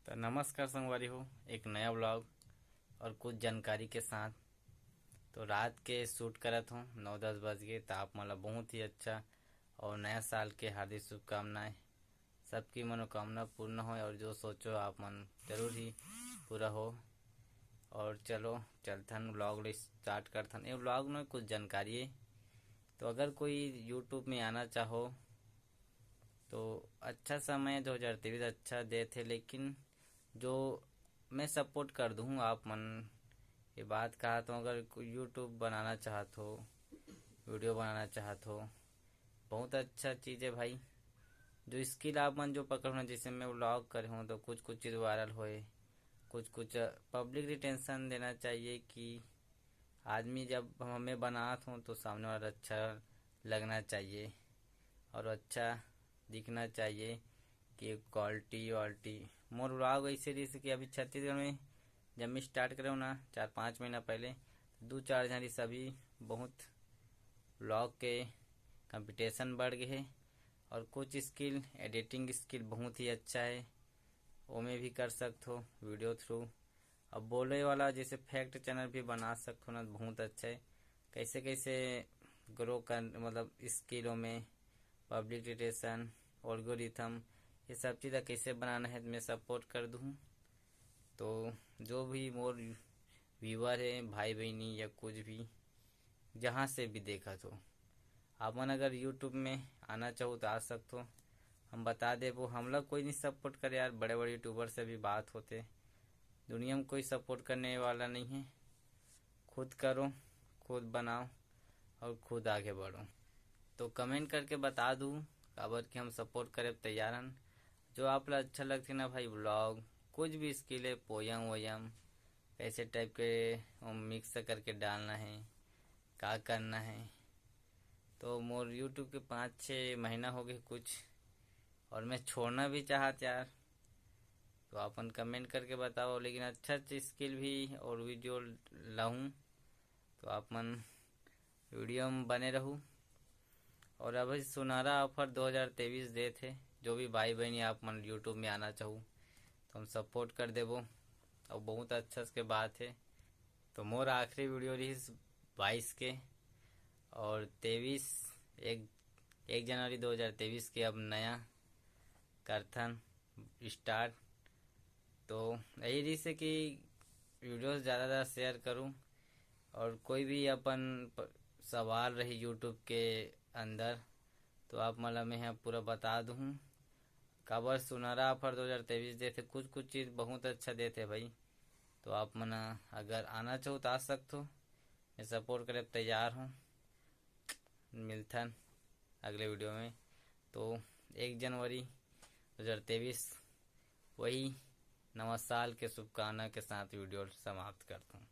तो नमस्कार संगवारी हो, एक नया व्लॉग और कुछ जानकारी के साथ। तो रात के शूट करत हूँ, 9-10 बज गए। तो आप मतलब बहुत ही अच्छा और नया साल के हार्दिक शुभकामनाएं। सबकी मनोकामना पूर्ण हो और जो सोचो आप मन जरूर ही पूरा हो। और चलो चलथन व्लॉग स्टार्ट करथन। ये व्लॉग में कुछ जानकारी है। तो अगर कोई यूट्यूब में आना चाहो तो अच्छा समय 2023 अच्छा दे थे, लेकिन जो मैं सपोर्ट कर दूँ आप मन ये बात कहा। तो अगर यूट्यूब बनाना चाहत हो, वीडियो बनाना चाहत हो, बहुत अच्छा चीज़ है भाई। जो स्किल आप मन जो पकड़ना, जैसे मैं व्लॉग कर हूँ तो कुछ कुछ चीज़ वायरल होए, कुछ कुछ पब्लिक रिटेंशन देना चाहिए कि आदमी जब हमें बनात हूँ तो सामने वाला अच्छा लगना चाहिए और अच्छा दिखना चाहिए कि क्वालिटी वालिटी। मोर व्लॉग ऐसे जैसे कि अभी छत्तीसगढ़ में जब मैं स्टार्ट करे ना 4-5 महीना पहले, 2-4 जन सभी बहुत व्लॉग के कंपटीशन बढ़ गए है। और कुछ स्किल एडिटिंग स्किल बहुत ही अच्छा है, वो में भी कर सकते हो वीडियो थ्रू। अब बोले वाला जैसे फैक्ट चैनल भी बना सकते हो ना, बहुत अच्छा है। कैसे कैसे ग्रो कर मतलब स्किलों में पब्लिक रिलेशन, एल्गोरिथम, ये सब चीज़ कैसे बनाना है मैं सपोर्ट कर दूँ। तो जो भी मोर व्यूवर है, भाई बहनी या कुछ भी जहाँ से भी देखा तो आप मन अगर यूट्यूब में आना चाहो तो आ सकते हो। हम बता दे वो हम लोग कोई नहीं सपोर्ट करे यार, बड़े बड़े यूट्यूबर से भी बात होते। दुनिया में कोई सपोर्ट करने वाला नहीं है। खुद करो, खुद बनाओ और खुद आगे बढ़ो। तो कमेंट करके बता दूँ खबर कि हम सपोर्ट करे तैयार हैं। जो आप लोग अच्छा लगते ना भाई व्लॉग, कुछ भी स्किल है, पोयम वोयम कैसे टाइप के मिक्स करके डालना है, क्या करना है। तो मोर यूट्यूब के 5-6 महीना हो गए कुछ, और मैं छोड़ना भी चाहत यार। तो अपन कमेंट करके बताओ, लेकिन अच्छा अच्छा स्किल भी और वीडियो लाऊं तो आप मन वीडियो में बने रहूँ। और अभी सुनहरा ऑफर 2023 दे थे। जो भी भाई बहनी आप मन यूट्यूब में आना चाहूँ तो हम सपोर्ट कर देवो और बहुत अच्छा के बात है। तो मोर आखिरी वीडियो रही 22 के और 23 एक 1 जनवरी 2023 के अब नया करथन स्टार्ट। तो यही रही से कि वीडियोस ज़्यादा शेयर करूं और कोई भी अपन सवाल रही यूट्यूब के अंदर तो आप मतलब मैं यहाँ पूरा बता दूँ। काबर सुनहरा ऑफर 2023 देते, कुछ कुछ चीज़ बहुत अच्छा देते भाई। तो आप मना अगर आना चाहो तो आ सकते हो, मैं सपोर्ट करे तैयार हूँ। मिलथन अगले वीडियो में। तो 1 जनवरी 2023 वही नवा साल के शुभकामना के साथ वीडियो समाप्त करता हूँ।